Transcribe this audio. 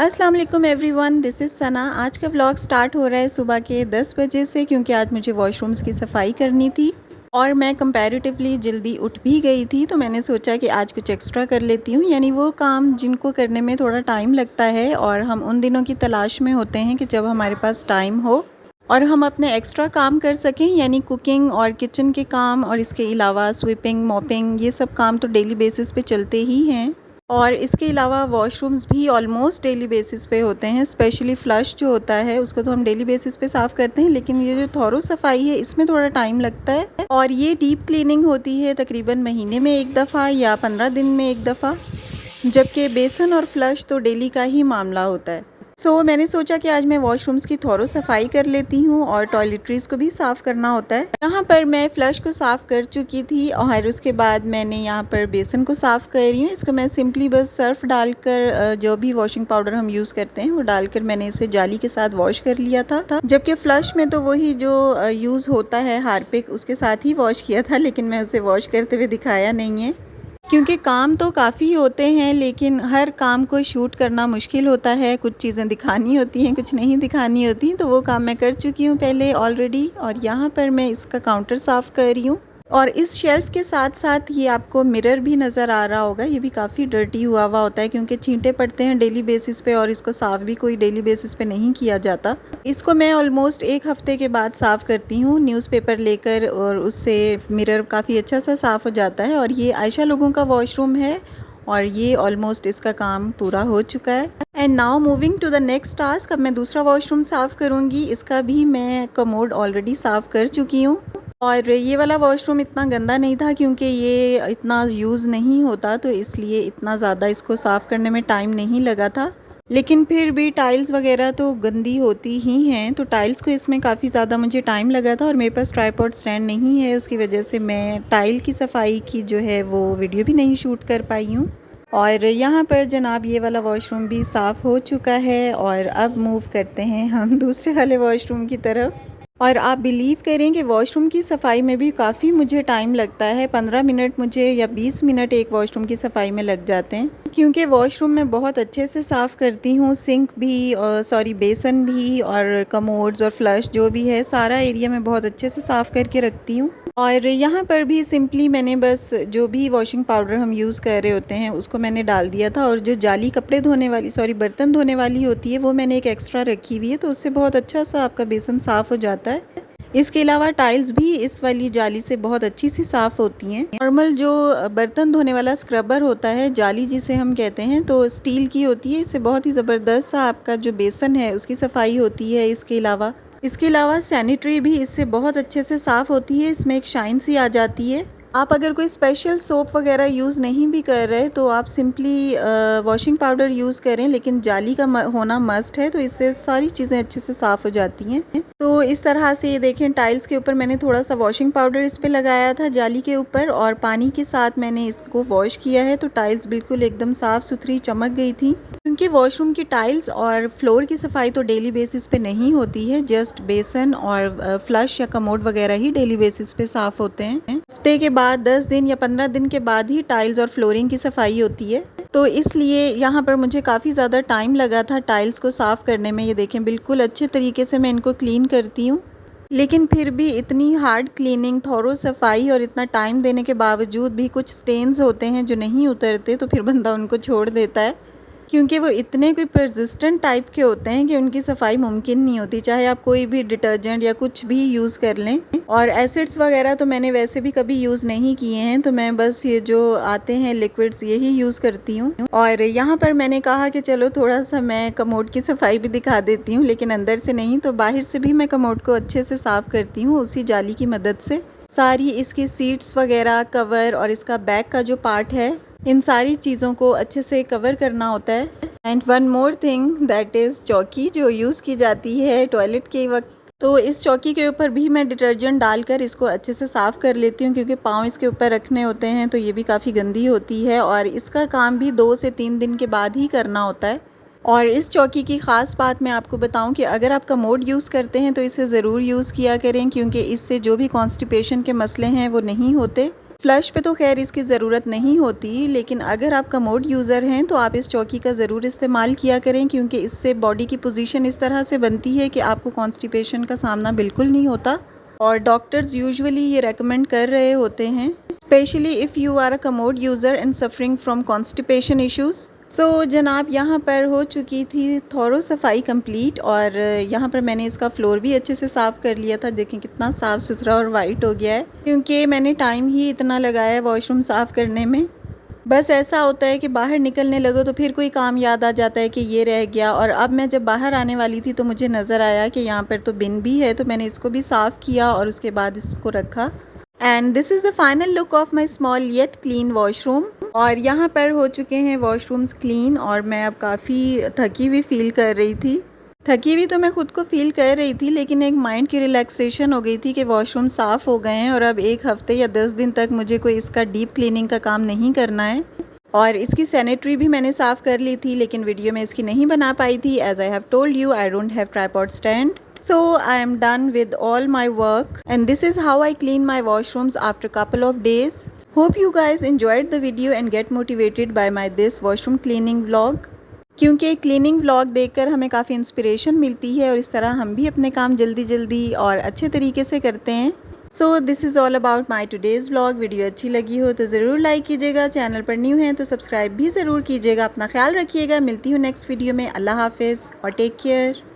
अस्सलाम वालेकुम everyone, this is सना। आज का व्लॉग स्टार्ट हो रहा है सुबह के 10 बजे से, क्योंकि आज मुझे वॉशरूम्स की सफाई करनी थी और मैं कंपैरेटिवली जल्दी उठ भी गई थी, तो मैंने सोचा कि आज कुछ एक्स्ट्रा कर लेती हूँ। यानी वो काम जिनको करने में थोड़ा टाइम लगता है और हम उन दिनों की तलाश में होते हैं कि जब हमारे पास टाइम हो और हम अपने एक्स्ट्रा काम कर सकें, यानी कुकिंग और किचन के काम और इसके अलावा स्वीपिंग, मॉपिंग, ये सब काम तो डेली बेसिस पे चलते ही हैं। और इसके अलावा वॉशरूम्स भी ऑलमोस्ट डेली बेसिस पे होते हैं। स्पेशली फ़्लश जो होता है उसको तो हम डेली बेसिस पे साफ़ करते हैं, लेकिन ये जो थॉरो सफाई है इसमें थोड़ा टाइम लगता है। और ये डीप क्लीनिंग होती है तकरीबन महीने में एक दफ़ा या 15 दिन में एक दफ़ा, जबकि बेसन और फ्लश तो डेली का ही मामला होता है। मैंने सोचा कि आज मैं वॉशरूम्स की थोरो सफाई कर लेती हूँ और टॉयलेटरीज़ को भी साफ़ करना होता है। यहाँ पर मैं फ़्लश को साफ़ कर चुकी थी और उसके बाद मैंने यहाँ पर बेसन को साफ़ कर रही हूँ। इसको मैं सिंपली बस सर्फ़ डालकर, जो भी वॉशिंग पाउडर हम यूज़ करते हैं वो डालकर मैंने इसे जाली के साथ वॉश कर लिया था। जबकि फ़्लश में तो वही जो यूज़ होता है हार्पिक, उसके साथ ही वॉश किया था, लेकिन मैं उसे वॉश करते हुए दिखाया नहीं है क्योंकि काम तो काफ़ी होते हैं, लेकिन हर काम को शूट करना मुश्किल होता है। कुछ चीज़ें दिखानी होती हैं, कुछ नहीं दिखानी होती, तो वो काम मैं कर चुकी हूँ पहले ऑलरेडी। और यहाँ पर मैं इसका काउंटर साफ़ कर रही हूँ और इस शेल्फ़ के साथ साथ ये आपको मिरर भी नज़र आ रहा होगा। ये भी काफ़ी डर्टी हुआ हुआ होता है क्योंकि छींटे पड़ते हैं डेली बेसिस पे और इसको साफ़ भी कोई डेली बेसिस पे नहीं किया जाता। इसको मैं ऑलमोस्ट एक हफ़्ते के बाद साफ़ करती हूँ न्यूज़पेपर लेकर, और उससे मिरर काफ़ी अच्छा सा साफ़ हो जाता है। और ये आयशा लोगों का वॉशरूम है और ये ऑलमोस्ट इसका काम पूरा हो चुका है। And now moving to the next task. अब मैं दूसरा वॉशरूम साफ़ करूँगी। इसका भी मैं कमोड ऑलरेडी साफ़ कर चुकी हूँ और ये वाला वॉशरूम इतना गंदा नहीं था क्योंकि ये इतना यूज़ नहीं होता, तो इसलिए इतना ज़्यादा इसको साफ़ करने में टाइम नहीं लगा था। लेकिन फिर भी टाइल्स वगैरह तो गंदी होती ही हैं, तो टाइल्स को इसमें काफ़ी ज़्यादा मुझे टाइम लगा था और मेरे पास ट्राइपॉड स्टैंड नहीं है, उसकी वजह से मैं टाइल की सफाई की जो है वो वीडियो भी नहीं शूट कर पाई हूँ। और यहाँ पर जनाब ये वाला वॉशरूम भी साफ़ हो चुका है और अब मूव करते हैं हम दूसरे वाले वॉशरूम की तरफ। और आप बिलीव करें कि वॉशरूम की सफाई में भी काफ़ी मुझे टाइम लगता है। 15 मिनट मुझे या 20 मिनट एक वॉशरूम की सफाई में लग जाते हैं, क्योंकि वॉशरूम में बहुत अच्छे से साफ़ करती हूँ। सिंक भी और बेसन भी और कमोड्स और फ्लश जो भी है सारा एरिया में बहुत अच्छे से साफ़ करके रखती हूँ। और यहाँ पर भी सिंपली मैंने बस जो भी वॉशिंग पाउडर हम यूज़ कर रहे होते हैं उसको मैंने डाल दिया था, और जो जाली कपड़े धोने वाली बर्तन धोने वाली होती है वो मैंने एक एक्स्ट्रा रखी हुई है, तो उससे बहुत अच्छा सा आपका बेसन साफ़ हो जाता है। इसके अलावा टाइल्स भी इस वाली जाली से बहुत अच्छी सी साफ़ होती हैं। नॉर्मल जो बर्तन धोने वाला स्क्रबर होता है, जाली जिसे हम कहते हैं, तो स्टील की होती है। इससे बहुत ही ज़बरदस्त सा आपका जो बेसन है उसकी सफाई होती है। इसके अलावा सैनिटरी भी इससे बहुत अच्छे से साफ़ होती है। इसमें एक शाइन सी आ जाती है। आप अगर कोई स्पेशल सोप वगैरह यूज़ नहीं भी कर रहे तो आप सिंपली वॉशिंग पाउडर यूज़ करें, लेकिन जाली का होना मस्ट है, तो इससे सारी चीज़ें अच्छे से साफ़ हो जाती हैं। तो इस तरह से ये देखें, टाइल्स के ऊपर मैंने थोड़ा सा वॉशिंग पाउडर इस पे लगाया था जाली के ऊपर, और पानी के साथ मैंने इसको वॉश किया है, तो टाइल्स बिल्कुल एकदम साफ़ सुथरी चमक गई थी। क्योंकि वॉशरूम की टाइल्स और फ्लोर की सफाई तो डेली बेसिस पे नहीं होती है, जस्ट बेसन और फ्लश या कमोड वगैरह ही डेली बेसिस पे साफ़ होते हैं। हफ्ते के बाद 10 दिन या 15 दिन के बाद ही टाइल्स और फ्लोरिंग की सफाई होती है, तो इसलिए यहाँ पर मुझे काफ़ी ज़्यादा टाइम लगा था टाइल्स को साफ़ करने में। ये देखें, बिल्कुल अच्छे तरीके से मैं इनको क्लीन करती हूँ, लेकिन फिर भी इतनी हार्ड क्लीनिंग, थॉरो सफाई और इतना टाइम देने के बावजूद भी कुछ स्टेन्स होते हैं जो नहीं उतरते, तो फिर बंदा उनको छोड़ देता है, क्योंकि वो इतने कोई परसिस्टेंट टाइप के होते हैं कि उनकी सफाई मुमकिन नहीं होती, चाहे आप कोई भी डिटर्जेंट या कुछ भी यूज़ कर लें। और एसिड्स वगैरह तो मैंने वैसे भी कभी यूज़ नहीं किए हैं, तो मैं बस ये जो आते हैं लिक्विड्स यही यूज़ करती हूँ। और यहाँ पर मैंने कहा कि चलो थोड़ा सा मैं कमोड की सफाई भी दिखा देती हूँ, लेकिन अंदर से नहीं, तो बाहर से भी मैं कमोड को अच्छे से साफ़ करती हूँ उसी जाली की मदद से। सारी इसकी सीट्स वगैरह, कवर और इसका बैक का जो पार्ट है, इन सारी चीज़ों को अच्छे से कवर करना होता है। And one more thing, that is चौकी जो यूज़ की जाती है टॉयलेट के वक्त, तो इस चौकी के ऊपर भी मैं डिटर्जेंट डालकर इसको अच्छे से साफ़ कर लेती हूँ, क्योंकि पाँव इसके ऊपर रखने होते हैं, तो ये भी काफ़ी गंदी होती है और इसका काम भी 2 से 3 दिन के बाद ही करना होता है। और इस चौकी की ख़ास बात मैं आपको बताऊं कि अगर आप कमोड यूज़ करते हैं तो इसे ज़रूर यूज़ किया करें, क्योंकि इससे जो भी कॉन्स्टिपेशन के मसले हैं वो नहीं होते। फ्लश पे तो खैर इसकी ज़रूरत नहीं होती, लेकिन अगर आप कमोड यूज़र हैं तो आप इस चौकी का ज़रूर इस्तेमाल किया करें, क्योंकि इससे बॉडी की पोजीशन इस तरह से बनती है कि आपको कॉन्स्टिपेशन का सामना बिल्कुल नहीं होता। और डॉक्टर्स यूजुअली ये रेकमेंड कर रहे होते हैं, specially if you are a commode user and suffering from constipation issues. So जनाब, यहाँ पर हो चुकी थी थोरो सफाई कंप्लीट, और यहाँ पर मैंने इसका फ्लोर भी अच्छे से साफ़ कर लिया था। देखें कितना साफ़ सुथरा और वाइट हो गया है, क्योंकि मैंने टाइम ही इतना लगाया है वॉशरूम साफ़ करने में। बस ऐसा होता है कि बाहर निकलने लगो तो फिर कोई काम याद आ जाता है कि ये रह गया। और अब मैं जब बाहर आने वाली थी तो मुझे नज़र आया कि यहाँ पर तो बिन भी है, तो मैंने इसको भी साफ़ किया और उसके बाद इसको रखा। And this is the final look of my small yet clean washroom. और यहाँ पर हो चुके हैं वॉशरूम्स क्लीन, और मैं अब काफ़ी थकी हुई फ़ील कर रही थी। थकी हुई तो मैं ख़ुद को फ़ील कर रही थी, लेकिन एक माइंड की रिलैक्सेशन हो गई थी कि वॉशरूम साफ़ हो गए हैं और अब 1 हफ़्ते या 10 दिन तक मुझे कोई इसका डीप क्लीनिंग का काम नहीं करना है। और इसकी सैनिटरी भी मैंने साफ़ कर ली थी, लेकिन वीडियो में इसकी नहीं बना पाई थी। As I have told you, I don't have tripod stand. So I am done with all my work, and this is how I clean my washrooms after couple of days. Hope you guys enjoyed the video and get motivated by my this washroom cleaning vlog. क्योंकि cleaning vlog देखकर हमें काफ़ी inspiration मिलती है और इस तरह हम भी अपने काम जल्दी जल्दी और अच्छे तरीके से करते हैं। So this is all about my today's vlog. Video अच्छी लगी हो तो ज़रूर लाइक कीजिएगा, चैनल पर न्यू हैं तो सब्सक्राइब भी ज़रूर कीजिएगा। अपना ख्याल रखिएगा, मिलती हूँ नेक्स्ट वीडियो में। अल्लाह हाफिज़ और टेक केयर।